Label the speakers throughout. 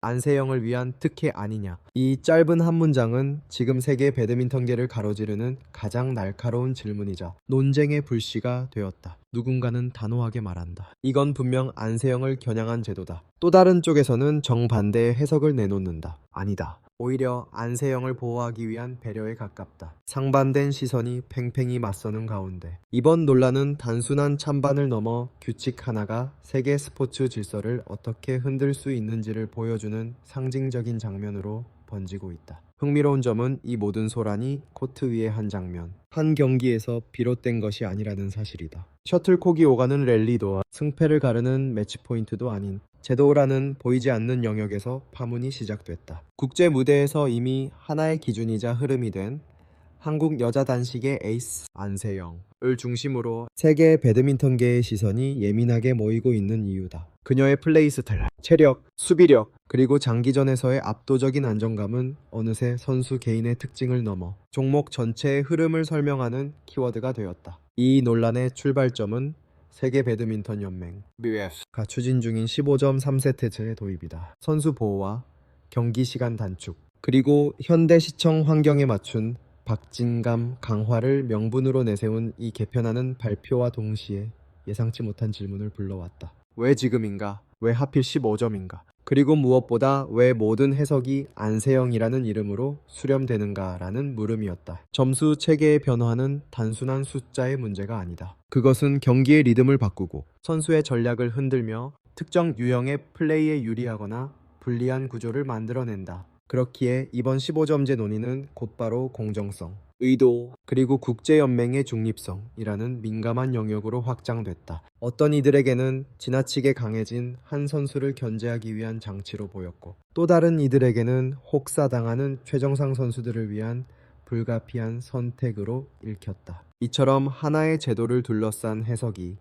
Speaker 1: 안세영을 위한 특혜 아니냐. 이 짧은 한 문장은 지금 세계 배드민턴계를 가로지르는 가장 날카로운 질문이자 논쟁의 불씨가 되었다. 누군가는 단호하게 말한다. 이건 분명 안세영을 겨냥한 제도다. 또 다른 쪽에서는 정반대의 해석을 내놓는다. 아니다. 오히려 안세영을 보호하기 위한 배려에 가깝다. 상반된 시선이 팽팽히 맞서는 가운데 이번 논란은 단순한 찬반을 넘어 규칙 하나가 세계 스포츠 질서를 어떻게 흔들 수 있는지를 보여주는 상징적인 장면으로 번지고 있다. 흥미로운 점은 이 모든 소란이 코트 위의 한 장면, 한 경기에서 비롯된 것이 아니라는 사실이다. 셔틀콕이 오가는 랠리도와 승패를 가르는 매치 포인트도 아닌 제도라는 보이지 않는 영역에서 파문이 시작됐다. 국제 무대에서 이미 하나의 기준이자 흐름이 된 한국 여자 단식의 에이스 안세영을 중심으로 세계 배드민턴계의 시선이 예민하게 모이고 있는 이유다. 그녀의 플레이 스타일, 체력, 수비력, 그리고 장기전에서의 압도적인 안정감은 어느새 선수 개인의 특징을 넘어 종목 전체의 흐름을 설명하는 키워드가 되었다. 이 논란의 출발점은 세계 배드민턴 연맹 BF가 추진 중인 15점 3세트제의 도입이다. 선수 보호와 경기 시간 단축, 그리고 현대 시청 환경에 맞춘 박진감 강화를 명분으로 내세운 이 개편안은 발표와 동시에 예상치 못한 질문을 불러왔다. 왜 지금인가? 왜 하필 15점인가? 그리고 무엇보다 왜 모든 해석이 안세영이라는 이름으로 수렴되는가라는 물음이었다. 점수 체계의 변화는 단순한 숫자의 문제가 아니다. 그것은 경기의 리듬을 바꾸고 선수의 전략을 흔들며 특정 유형의 플레이에 유리하거나 불리한 구조를 만들어낸다. 그렇기에 이번 15점제 논의는 곧바로 공정성, 의도, 그리고 국제연맹의 중립성이라는 민감한 영역으로 확장됐다. 어떤 이들에게는 지나치게 강해진 한 선수를 견제하기 위한 장치로 보였고, 또 다른 이들에게는 혹사당하는 최정상 선수들을 위한 불가피한 선택으로 읽혔다. 이처럼 하나의 제도를 둘러싼 해석이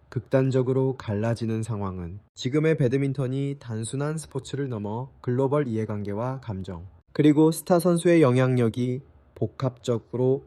Speaker 1: 극단적으로 갈라지는 상황은 지금의 배드민턴이 단순한 스포츠를 넘어 글로벌 이해관계와 감정, 그리고 스타 선수의 영향력이 복합적으로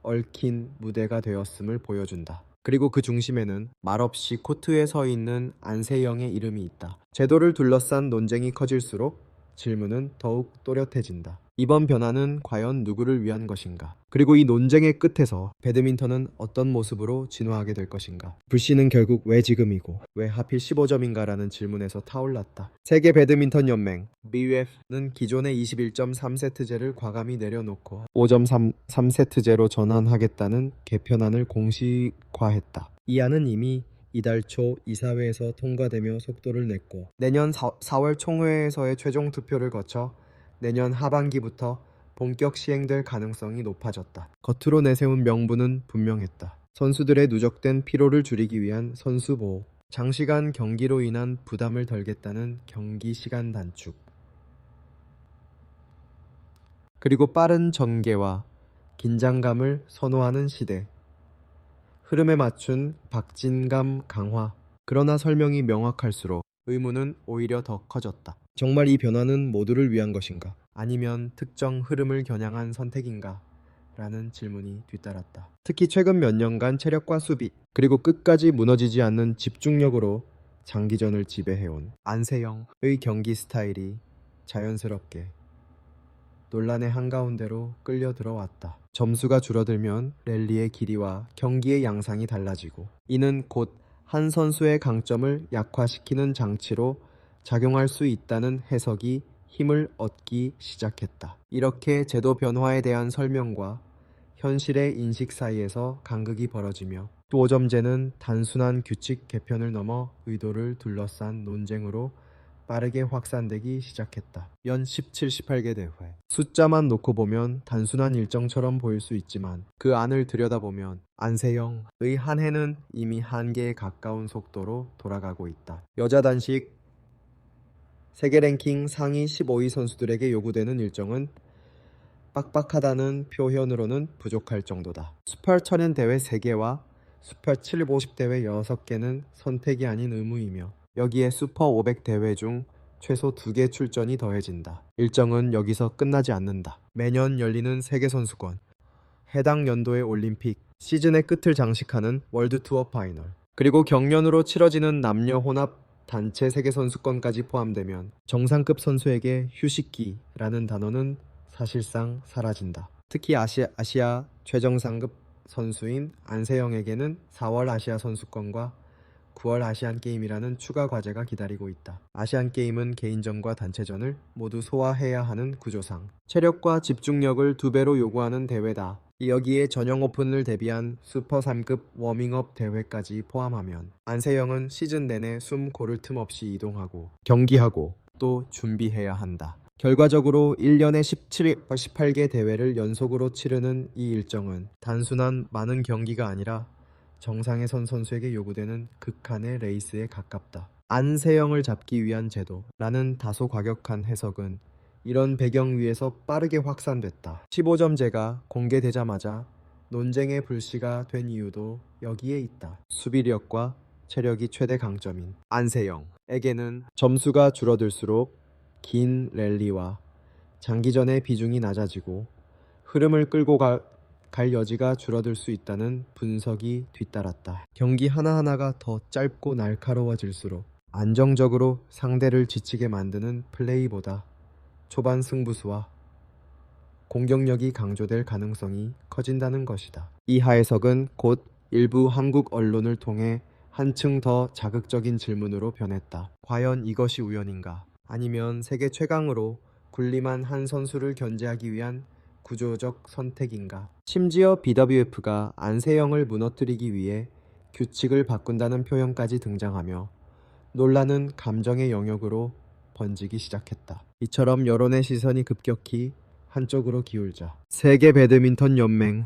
Speaker 1: 얽힌 무대가 되었음을 보여준다. 그리고 그 중심에는 말없이 코트에 서 있는 안세영의 이름이 있다. 제도를 둘러싼 논쟁이 커질수록 질문은 더욱 또렷해진다. 이번 변화는 과연 누구를 위한 것인가? 그리고 이 논쟁의 끝에서 배드민턴은 어떤 모습으로 진화하게 될 것인가? 불씨는 결국 왜 지금이고 왜 하필 15점인가라는 질문에서 타올랐다. 세계 배드민턴 연맹 BUF는 기존의 21점 3세트제를 과감히 내려놓고 5점 3세트제로 전환하겠다는 개편안을 공식화했다. 이 안은 이미 이달 초 이사회에서 통과되며 속도를 냈고 내년 4월 총회에서의 최종 투표를 거쳐 내년 하반기부터 본격 시행될 가능성이 높아졌다. 겉으로 내세운 명분은 분명했다. 선수들의 누적된 피로를 줄이기 위한 선수 보호, 장시간 경기로 인한 부담을 덜겠다는 경기 시간 단축, 그리고 빠른 전개와 긴장감을 선호하는 시대, 흐름에 맞춘 박진감 강화. 그러나 설명이 명확할수록 의문은 오히려 더 커졌다. 정말 이 변화는 모두를 위한 것인가? 아니면 특정 흐름을 겨냥한 선택인가? 라는 질문이 뒤따랐다. 특히 최근 몇 년간 체력과 수비, 그리고 끝까지 무너지지 않는 집중력으로 장기전을 지배해온 안세영의 경기 스타일이 자연스럽게 논란의 한가운데로 끌려 들어왔다. 점수가 줄어들면 랠리의 길이와 경기의 양상이 달라지고 이는 곧 한 선수의 강점을 약화시키는 장치로 작용할 수 있다는 해석이 힘을 얻기 시작했다. 이렇게 제도 변화에 대한 설명과 현실의 인식 사이에서 간극이 벌어지며 15점제는 단순한 규칙 개편을 넘어 의도를 둘러싼 논쟁으로 빠르게 확산되기 시작했다. 연 17, 18개 대회. 숫자만 놓고 보면 단순한 일정처럼 보일 수 있지만 그 안을 들여다보면 안세영의 한 해는 이미 한계에 가까운 속도로 돌아가고 있다. 여자 단식 세계 랭킹 상위 15위 선수들에게 요구되는 일정은 빡빡하다는 표현으로는 부족할 정도다. 슈퍼 천연 대회 3개와 슈퍼 750 대회 6개는 선택이 아닌 의무이며 여기에 슈퍼 500 대회 중 최소 2개 출전이 더해진다. 일정은 여기서 끝나지 않는다. 매년 열리는 세계선수권, 해당 연도의 올림픽, 시즌의 끝을 장식하는 월드투어 파이널, 그리고 경년으로 치러지는 남녀 혼합 단체 세계선수권까지 포함되면 정상급 선수에게 휴식기라는 단어는 사실상 사라진다. 특히 아시아 최정상급 선수인 안세영에게는 4월 아시아 선수권과 9월 아시안게임이라는 추가 과제가 기다리고 있다. 아시안게임은 개인전과 단체전을 모두 소화해야 하는 구조상 체력과 집중력을 2배로 요구하는 대회다. 여기에 전용 오픈을 대비한 슈퍼 3급 워밍업 대회까지 포함하면 안세영은 시즌 내내 숨 고를 틈 없이 이동하고 경기하고 또 준비해야 한다. 결과적으로 1년에 18개 대회를 연속으로 치르는 이 일정은 단순한 많은 경기가 아니라 정상에 선 선수에게 요구되는 극한의 레이스에 가깝다. 안세영을 잡기 위한 제도라는 다소 과격한 해석은 이런 배경 위에서 빠르게 확산됐다. 15점제가 공개되자마자 논쟁의 불씨가 된 이유도 여기에 있다. 수비력과 체력이 최대 강점인 안세영에게는 점수가 줄어들수록 긴 랠리와 장기전의 비중이 낮아지고 흐름을 끌고 갈 여지가 줄어들 수 있다는 분석이 뒤따랐다. 경기 하나하나가 더 짧고 날카로워질수록 안정적으로 상대를 지치게 만드는 플레이보다 초반 승부수와 공격력이 강조될 가능성이 커진다는 것이다. 이 하해석은 곧 일부 한국 언론을 통해 한층 더 자극적인 질문으로 변했다. 과연 이것이 우연인가? 아니면 세계 최강으로 군림한 한 선수를 견제하기 위한 구조적 선택인가? 심지어 BWF가 안세영을 무너뜨리기 위해 규칙을 바꾼다는 표현까지 등장하며 논란은 감정의 영역으로 번지기 시작했다. 이처럼 여론의 시선이 급격히 한쪽으로 기울자 세계 배드민턴 연맹은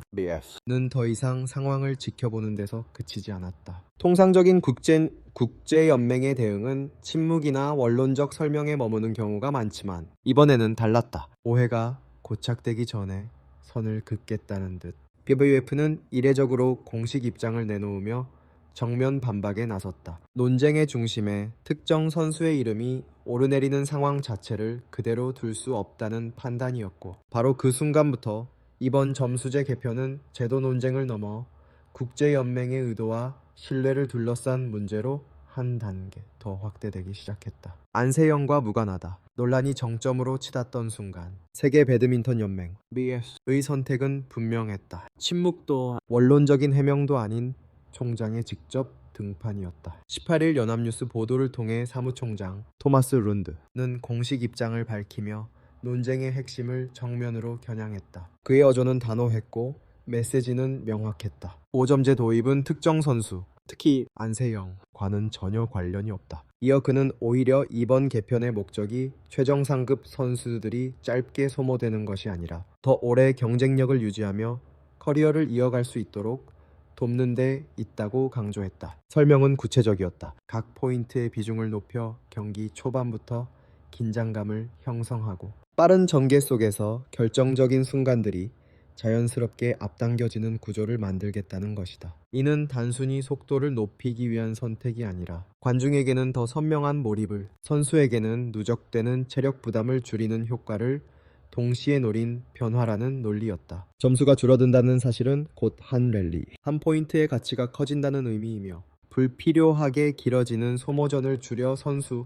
Speaker 1: 더 이상 상황을 지켜보는 데서 그치지 않았다. 통상적인 국제 연맹의 대응은 침묵이나 원론적 설명에 머무는 경우가 많지만 이번에는 달랐다. 오해가 고착되기 전에 선을 긋겠다는 듯 BWF는 이례적으로 공식 입장을 내놓으며 정면 반박에 나섰다. 논쟁의 중심에 특정 선수의 이름이 오르내리는 상황 자체를 그대로 둘 수 없다는 판단이었고, 바로 그 순간부터 이번 점수제 개편은 제도 논쟁을 넘어 국제연맹의 의도와 신뢰를 둘러싼 문제로 한 단계 더 확대되기 시작했다. 안세영과 무관하다. 논란이 정점으로 치닫던 순간 세계 배드민턴 연맹 BS의 선택은 분명했다. 침묵도 원론적인 해명도 아닌 총장의 직접 등판이었다. 18일 연합뉴스 보도를 통해 사무총장 토마스 룬드는 공식 입장을 밝히며 논쟁의 핵심을 정면으로 겨냥했다. 그의 어조는 단호했고 메시지는 명확했다. 5점제 도입은 특정 선수, 특히 안세영과는 전혀 관련이 없다. 이어 그는 오히려 이번 개편의 목적이 최정상급 선수들이 짧게 소모되는 것이 아니라 더 오래 경쟁력을 유지하며 커리어를 이어갈 수 있도록 돕는 데 있다고 강조했다. 설명은 구체적이었다. 각 포인트의 비중을 높여 경기 초반부터 긴장감을 형성하고 빠른 전개 속에서 결정적인 순간들이 자연스럽게 앞당겨지는 구조를 만들겠다는 것이다. 이는 단순히 속도를 높이기 위한 선택이 아니라 관중에게는 더 선명한 몰입을, 선수에게는 누적되는 체력 부담을 줄이는 효과를 동시에 노린 변화라는 논리였다. 점수가 줄어든다는 사실은 곧 한 랠리, 한 포인트의 가치가 커진다는 의미이며 불필요하게 길어지는 소모전을 줄여 선수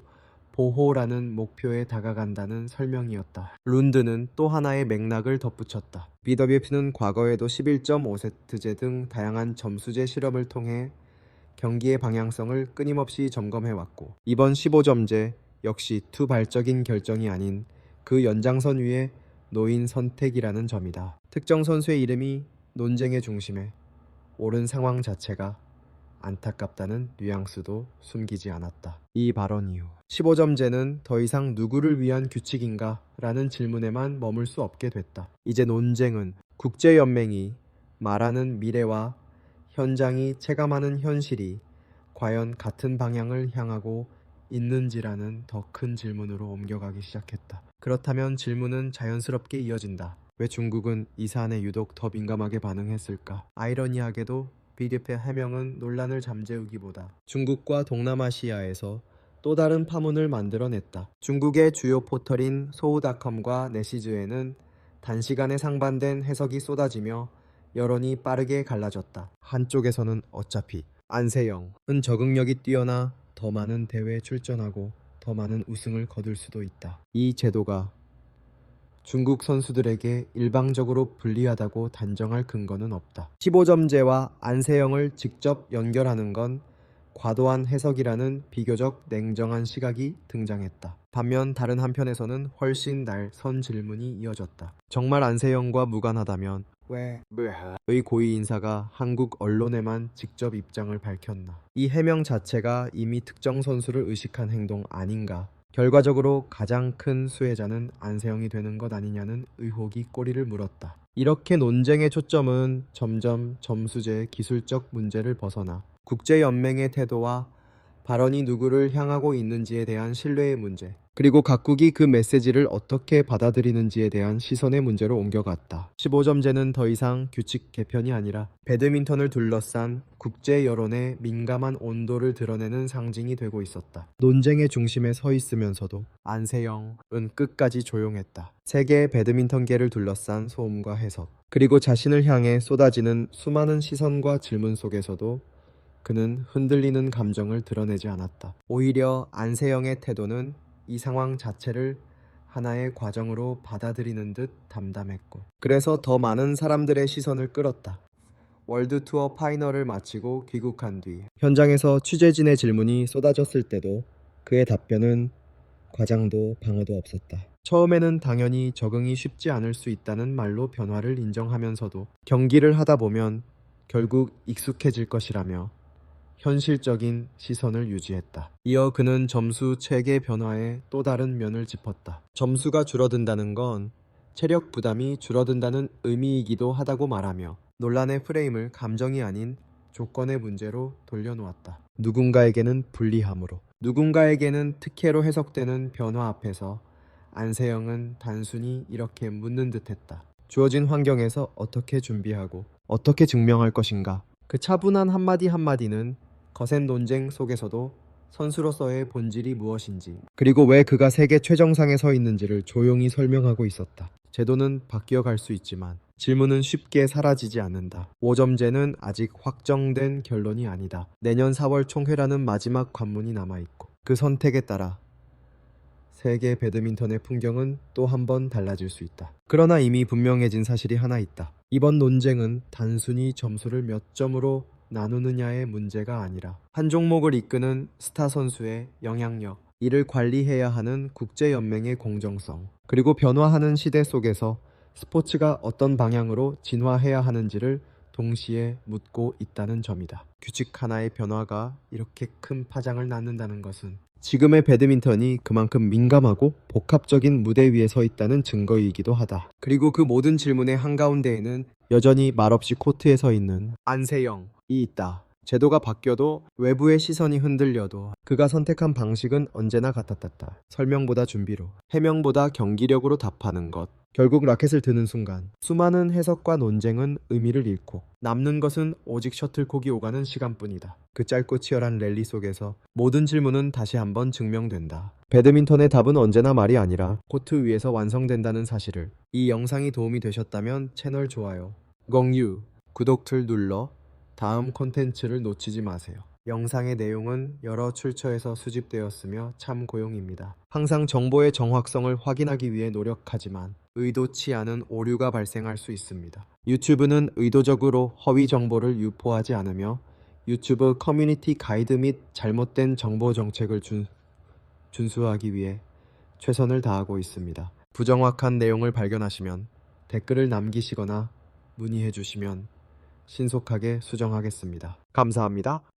Speaker 1: 보호라는 목표에 다가간다는 설명이었다. 룬드는 또 하나의 맥락을 덧붙였다. BWF는 과거에도 11.5세트제 등 다양한 점수제 실험을 통해 경기의 방향성을 끊임없이 점검해왔고, 이번 15점제 역시 투발적인 결정이 아닌 그 연장선 위에 놓인 선택이라는 점이다. 특정 선수의 이름이 논쟁의 중심에 오른 상황 자체가 안타깝다는 뉘앙스도 숨기지 않았다. 이 발언 이후 15점제는 더 이상 누구를 위한 규칙인가? 라는 질문에만 머물 수 없게 됐다. 이제 논쟁은 국제연맹이 말하는 미래와 현장이 체감하는 현실이 과연 같은 방향을 향하고 있는지라는 더 큰 질문으로 옮겨가기 시작했다. 그렇다면 질문은 자연스럽게 이어진다. 왜 중국은 이 사안에 유독 더 민감하게 반응했을까? 아이러니하게도 BWF의 해명은 논란을 잠재우기보다 중국과 동남아시아에서 또 다른 파문을 만들어냈다. 중국의 주요 포털인 소우닷컴과 내시즈에는 단시간에 상반된 해석이 쏟아지며 여론이 빠르게 갈라졌다. 한쪽에서는 어차피 안세영은 적응력이 뛰어나 더 많은 대회에 출전하고 더 많은 우승을 거둘 수도 있다. 이 제도가 중국 선수들에게 일방적으로 불리하다고 단정할 근거는 없다. 15점제와 안세영을 직접 연결하는 건 과도한 해석이라는 비교적 냉정한 시각이 등장했다. 반면 다른 한편에서는 훨씬 날선 질문이 이어졌다. 정말 안세영과 무관하다면 왜 의 고위 인사가 한국 언론에만 직접 입장을 밝혔나? 이 해명 자체가 이미 특정 선수를 의식한 행동 아닌가? 결과적으로 가장 큰 수혜자는 안세영이 되는 것 아니냐는 의혹이 꼬리를 물었다. 이렇게 논쟁의 초점은 점점 점수제의 기술적 문제를 벗어나 국제연맹의 태도와 발언이 누구를 향하고 있는지에 대한 신뢰의 문제, 그리고 각국이 그 메시지를 어떻게 받아들이는지에 대한 시선의 문제로 옮겨갔다. 15점제는 더 이상 규칙 개편이 아니라 배드민턴을 둘러싼 국제 여론의 민감한 온도를 드러내는 상징이 되고 있었다. 논쟁의 중심에 서 있으면서도 안세영은 끝까지 조용했다. 세계 배드민턴계를 둘러싼 소음과 해석, 그리고 자신을 향해 쏟아지는 수많은 시선과 질문 속에서도 그는 흔들리는 감정을 드러내지 않았다. 오히려 안세영의 태도는 이 상황 자체를 하나의 과정으로 받아들이는 듯 담담했고, 그래서 더 많은 사람들의 시선을 끌었다. 월드 투어 파이널을 마치고 귀국한 뒤 현장에서 취재진의 질문이 쏟아졌을 때도 그의 답변은 과장도 방어도 없었다. 처음에는 당연히 적응이 쉽지 않을 수 있다는 말로 변화를 인정하면서도 경기를 하다 보면 결국 익숙해질 것이라며 현실적인 시선을 유지했다. 이어 그는 점수 체계 변화의 또 다른 면을 짚었다. 점수가 줄어든다는 건 체력 부담이 줄어든다는 의미이기도 하다고 말하며 논란의 프레임을 감정이 아닌 조건의 문제로 돌려놓았다. 누군가에게는 불리함으로, 누군가에게는 특혜로 해석되는 변화 앞에서 안세영은 단순히 이렇게 묻는 듯했다. 주어진 환경에서 어떻게 준비하고 어떻게 증명할 것인가? 그 차분한 한마디 한마디는 거센 논쟁 속에서도 선수로서의 본질이 무엇인지, 그리고 왜 그가 세계 최정상에 서 있는지를 조용히 설명하고 있었다. 제도는 바뀌어갈 수 있지만 질문은 쉽게 사라지지 않는다. 5점제는 아직 확정된 결론이 아니다. 내년 4월 총회라는 마지막 관문이 남아있고, 그 선택에 따라 세계 배드민턴의 풍경은 또 한 번 달라질 수 있다. 그러나 이미 분명해진 사실이 하나 있다. 이번 논쟁은 단순히 점수를 몇 점으로 나누느냐의 문제가 아니라 한 종목을 이끄는 스타 선수의 영향력, 이를 관리해야 하는 국제연맹의 공정성, 그리고 변화하는 시대 속에서 스포츠가 어떤 방향으로 진화해야 하는지를 동시에 묻고 있다는 점이다. 규칙 하나의 변화가 이렇게 큰 파장을 낳는다는 것은 지금의 배드민턴이 그만큼 민감하고 복합적인 무대 위에 서 있다는 증거이기도 하다. 그리고 그 모든 질문의 한가운데에는 여전히 말없이 코트에 서 있는 안세영이 있다. 제도가 바뀌어도 외부의 시선이 흔들려도 그가 선택한 방식은 언제나 같았다. 설명보다 준비로, 해명보다 경기력으로 답하는 것. 결국 라켓을 드는 순간 수많은 해석과 논쟁은 의미를 잃고 남는 것은 오직 셔틀콕이 오가는 시간뿐이다. 그 짧고 치열한 랠리 속에서 모든 질문은 다시 한번 증명된다. 배드민턴의 답은 언제나 말이 아니라 코트 위에서 완성된다는 사실을. 이 영상이 도움이 되셨다면 채널 좋아요, 공유, 구독을 눌러 다음 콘텐츠를 놓치지 마세요. 영상의 내용은 여러 출처에서 수집되었으며 참고용입니다. 항상 정보의 정확성을 확인하기 위해 노력하지만 의도치 않은 오류가 발생할 수 있습니다. 유튜브는 의도적으로 허위 정보를 유포하지 않으며 유튜브 커뮤니티 가이드 및 잘못된 정보 정책을 준수하기 위해 최선을 다하고 있습니다. 부정확한 내용을 발견하시면 댓글을 남기시거나 문의해 주시면 신속하게 수정하겠습니다. 감사합니다.